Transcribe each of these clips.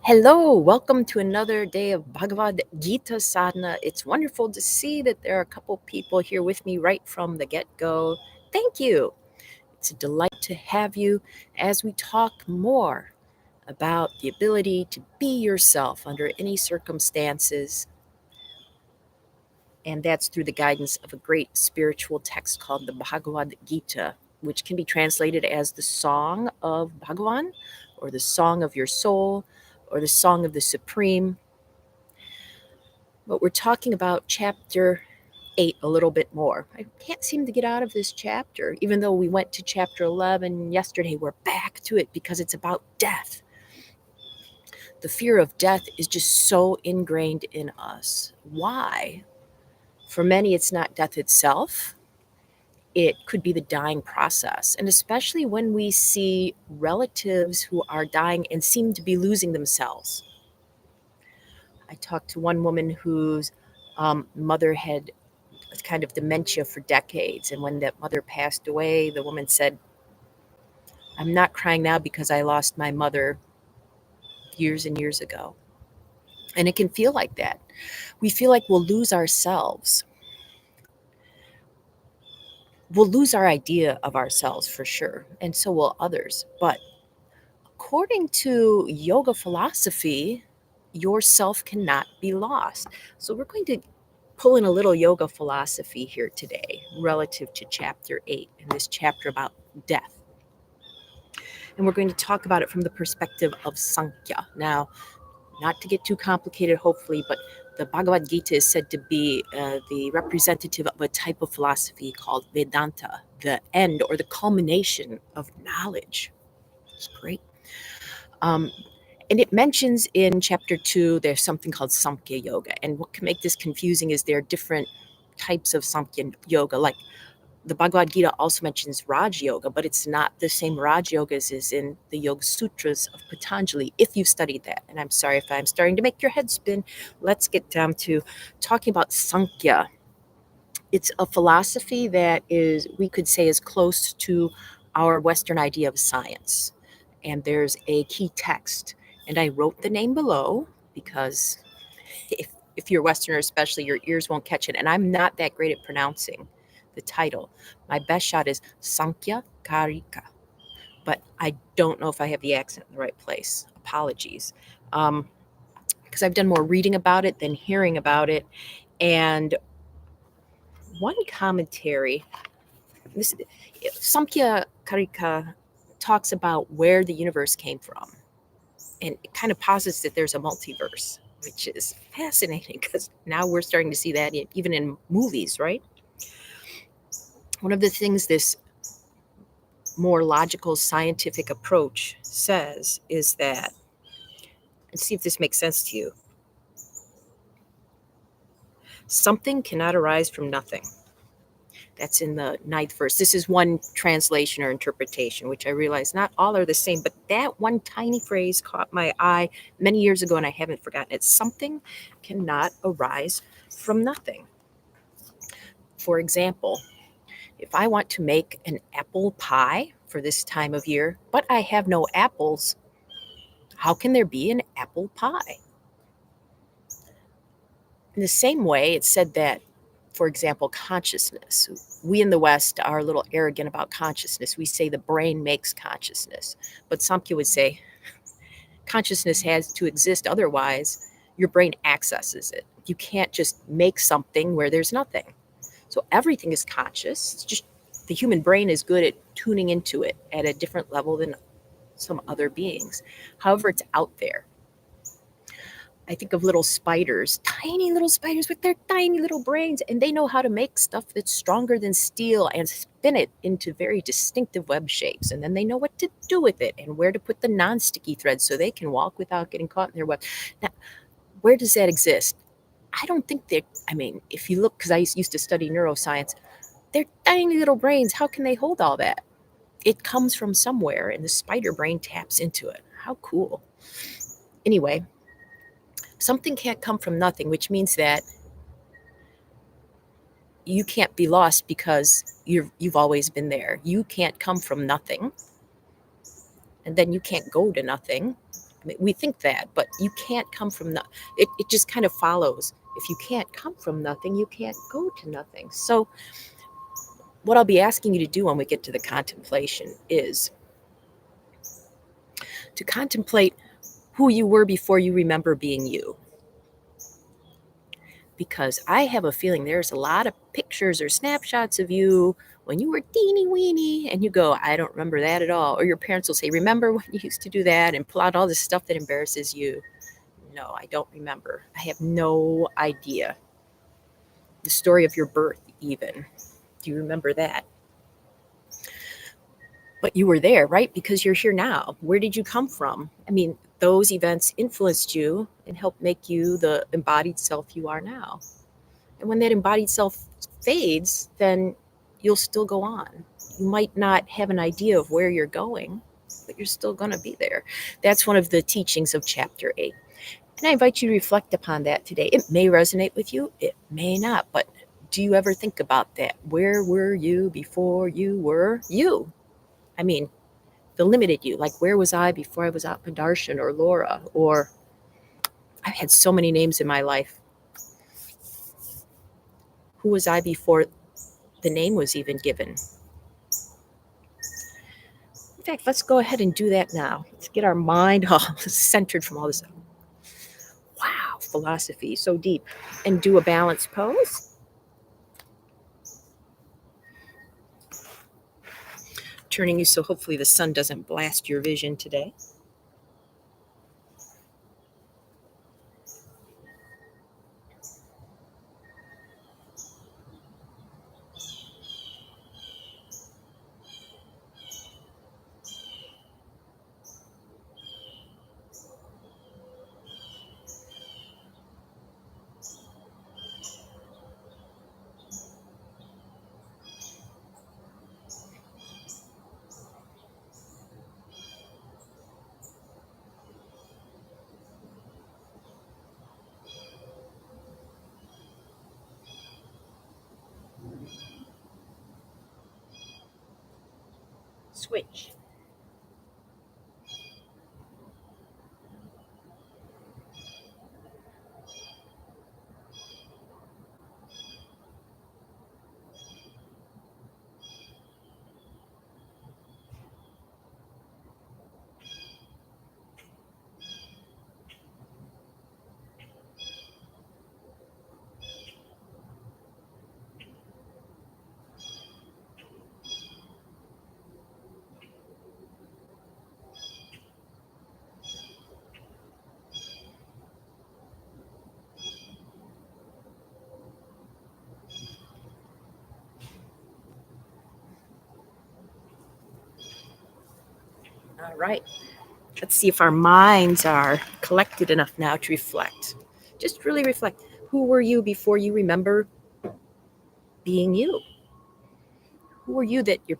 Hello, welcome to another day of Bhagavad Gita Sadhana. It's wonderful to see that there are a couple people here with me right from the get-go. Thank you. It's a delight to have you as we talk more about the ability to be yourself under any circumstances. And that's through the guidance of a great spiritual text called the Bhagavad Gita, which can be translated as the Song of Bhagavan, or the Song of Your Soul, or the Song of the Supreme. But we're talking about chapter 8 a little bit more. I can't seem to get out of this chapter, even though we went to chapter 11 yesterday. We're back to it because it's about death. The fear of death is just so ingrained in us. Why? For many, it's not death itself. It could be the dying process. And especially when we see relatives who are dying and seem to be losing themselves. I talked to one woman whose mother had kind of dementia for decades. And when that mother passed away, the woman said, "I'm not crying now because I lost my mother years and years ago." And it can feel like that. We feel like we'll lose ourselves. We'll lose our idea of ourselves for sure, and so will others. But according to yoga philosophy, yourself cannot be lost. So we're going to pull in a little yoga philosophy here today relative to chapter 8 in this chapter about death. And we're going to talk about it from the perspective of Samkhya. Now, not to get too complicated, hopefully, but the Bhagavad Gita is said to be the representative of a type of philosophy called Vedanta, the end or the culmination of knowledge. It's great. And it mentions in chapter 2, there's something called Samkhya yoga. And what can make this confusing is there are different types of Samkhya yoga, like the Bhagavad Gita also mentions Raj Yoga, but it's not the same Raj Yoga as in the Yoga Sutras of Patanjali, if you've studied that. And I'm sorry if I'm starting to make your head spin. Let's get down to talking about Samkhya. It's a philosophy that we could say, is close to our Western idea of science. And there's a key text. And I wrote the name below because if you're Westerner especially, your ears won't catch it. And I'm not that great at pronouncing the title. My best shot is Samkhya Karika, but I don't know if I have the accent in the right place. Apologies. Because I've done more reading about it than hearing about it. And one commentary, Samkhya Karika talks about where the universe came from. And it kind of posits that there's a multiverse, which is fascinating because now we're starting to see that even in movies, right? One of the things this more logical scientific approach says is that, and see if this makes sense to you, something cannot arise from nothing. That's in the 9th verse. This is one translation or interpretation, which I realize not all are the same, but that one tiny phrase caught my eye many years ago and I haven't forgotten it. Something cannot arise from nothing. For example, if I want to make an apple pie for this time of year, but I have no apples, how can there be an apple pie? In the same way, it's said that, for example, consciousness. We in the West are a little arrogant about consciousness. We say the brain makes consciousness. But Samkhya would say consciousness has to exist, otherwise your brain accesses it. You can't just make something where there's nothing. So everything is conscious. It's just the human brain is good at tuning into it at a different level than some other beings. However, it's out there. I think of little spiders, tiny little spiders with their tiny little brains, and they know how to make stuff that's stronger than steel and spin it into very distinctive web shapes. And then they know what to do with it and where to put the non-sticky threads so they can walk without getting caught in their web. Now, where does that exist? I don't think that, if you look, because I used to study neuroscience, they're tiny little brains. How can they hold all that? It comes from somewhere, and the spider brain taps into it. How cool. Anyway, something can't come from nothing, which means that you can't be lost because you've always been there. You can't come from nothing, and then you can't go to nothing We think that, but you can't come from it just kind of follows. If you can't come from nothing, you can't go to nothing. So what I'll be asking you to do when we get to the contemplation is to contemplate who you were before you remember being you. Because I have a feeling there's a lot of pictures or snapshots of you when you were teeny weeny and you go, I don't remember that at all. Or your parents will say, remember when you used to do that, and pull out all this stuff that embarrasses you. No, I don't remember. I have no idea. The story of your birth, even. Do you remember that? But you were there, right? Because you're here now. Where did you come from? I mean, those events influenced you and helped make you the embodied self you are now. And when that embodied self fades, then you'll still go on. You might not have an idea of where you're going, but you're still going to be there. That's one of the teachings of chapter 8. And I invite you to reflect upon that today. It may resonate with you, it may not, but do you ever think about that? Where were you before you were you? I mean, the limited you. Like, where was I before I was Atmadarshan or Laura? Or I've had so many names in my life. Who was I before the name was even given? In fact, let's go ahead and do that now. Let's get our mind all centered from all this. Wow, philosophy, so deep. And do a balanced pose. Turning you so hopefully the sun doesn't blast your vision today. Switch. All right. Let's see if our minds are collected enough now to reflect. Just really reflect. Who were you before you remember being you? Who were you that your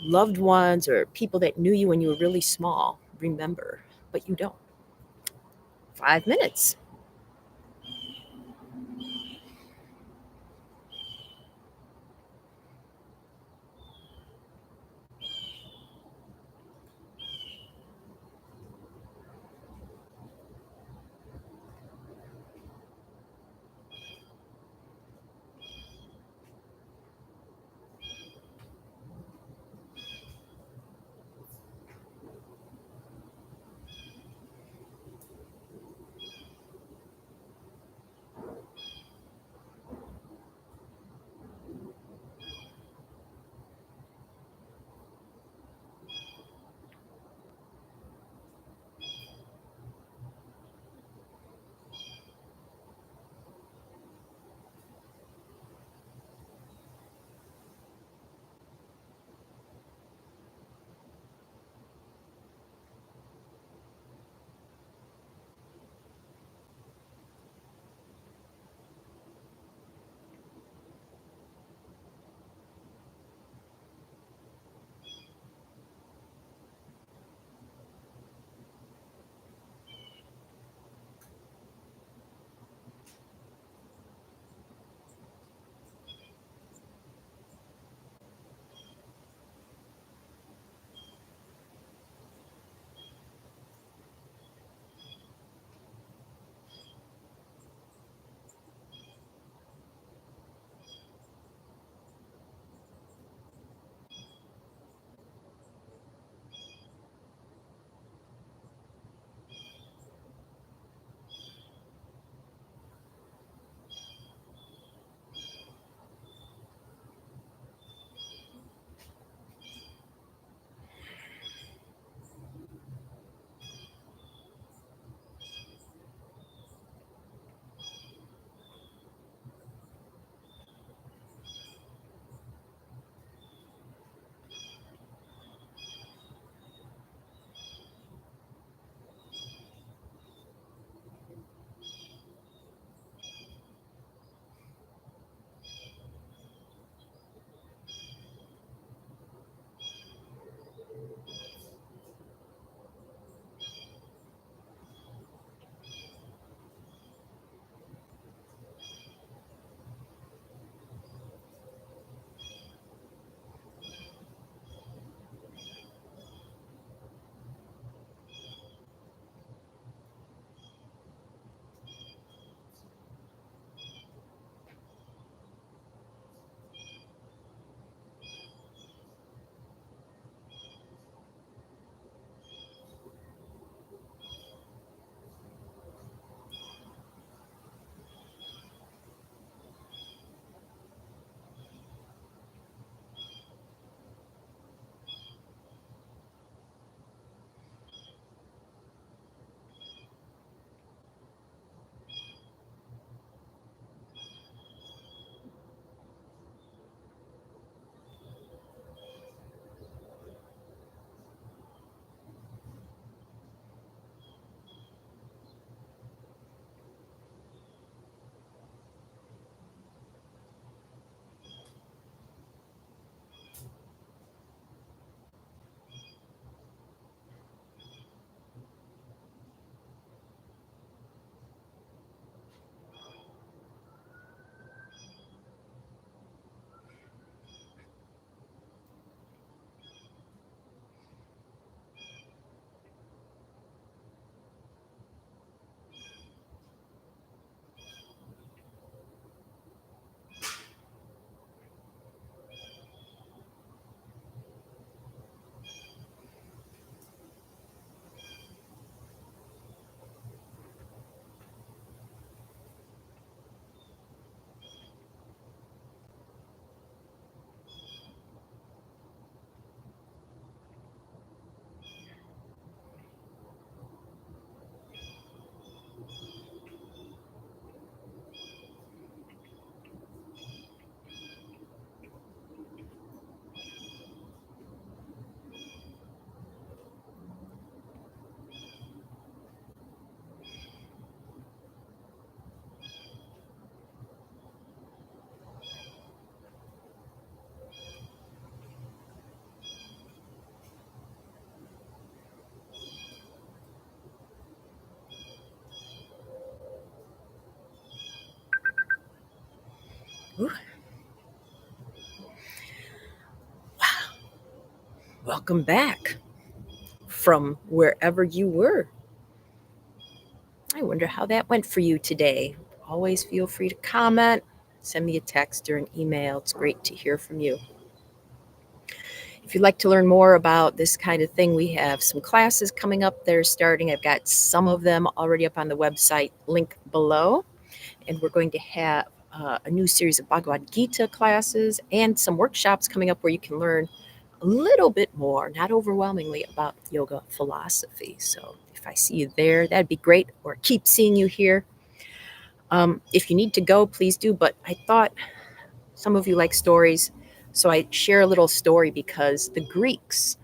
loved ones or people that knew you when you were really small remember, but you don't? 5 minutes. Ooh, welcome back from wherever you were. I wonder how that went for you today. Always feel free to comment, send me a text or an email. It's great to hear from you. If you'd like to learn more about this kind of thing, we have some classes coming up. They're starting. I've got some of them already up on the website, link below. And we're going to have a new series of Bhagavad Gita classes and some workshops coming up where you can learn a little bit more, not overwhelmingly, about yoga philosophy. So if I see you there, that'd be great, or keep seeing you here. If you need to go, please do. But I thought some of you like stories, so I share a little story because the Greeks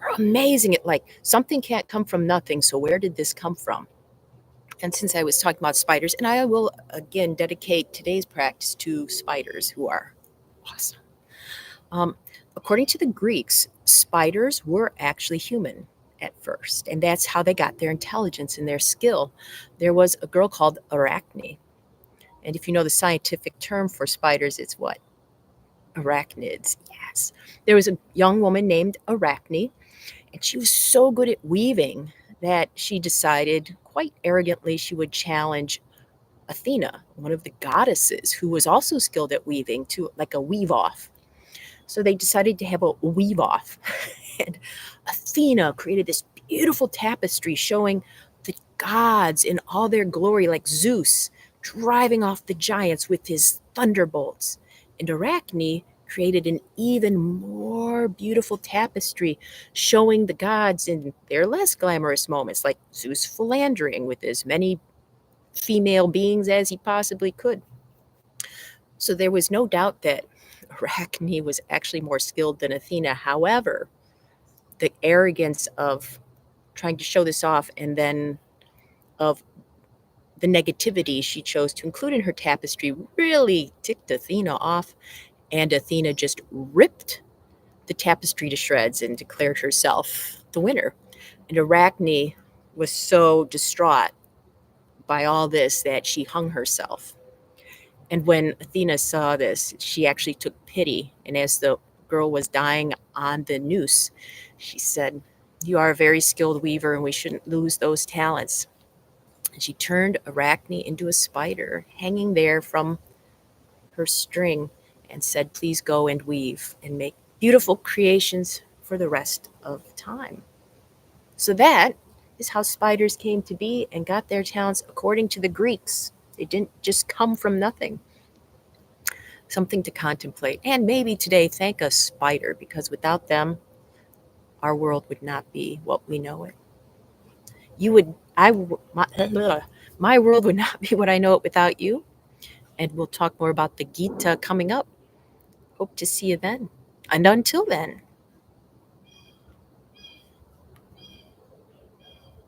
are amazing at, like, something can't come from nothing. So where did this come from? And since I was talking about spiders, and I will again dedicate today's practice to spiders who are awesome. Um, According to the Greeks, spiders were actually human at first, and that's how they got their intelligence and their skill. There was a girl called Arachne, and if you know the scientific term for spiders, it's what? Arachnids. Yes. There was a young woman named Arachne, and she was so good at weaving that she decided quite arrogantly she would challenge Athena, one of the goddesses, who was also skilled at weaving, to like a weave off. So they decided to have a weave off. And Athena created this beautiful tapestry showing the gods in all their glory, like Zeus driving off the giants with his thunderbolts. And Arachne created an even more beautiful tapestry showing the gods in their less glamorous moments, like Zeus philandering with as many female beings as he possibly could. So there was no doubt that Arachne was actually more skilled than Athena. However, the arrogance of trying to show this off and then of the negativity she chose to include in her tapestry really ticked Athena off, and Athena just ripped the tapestry to shreds and declared herself the winner. And Arachne was so distraught by all this that she hung herself. And when Athena saw this, she actually took pity. And as the girl was dying on the noose, she said, "You are a very skilled weaver, and we shouldn't lose those talents." And she turned Arachne into a spider hanging there from her string and said, "Please go and weave and make beautiful creations for the rest of time." So that is how spiders came to be and got their talents according to the Greeks. They didn't just come from nothing. Something to contemplate. And maybe today thank a spider, because without them, our world would not be what we know it. You would, my world would not be what I know it without you. And we'll talk more about the Gita coming up. Hope to see you then. And until then,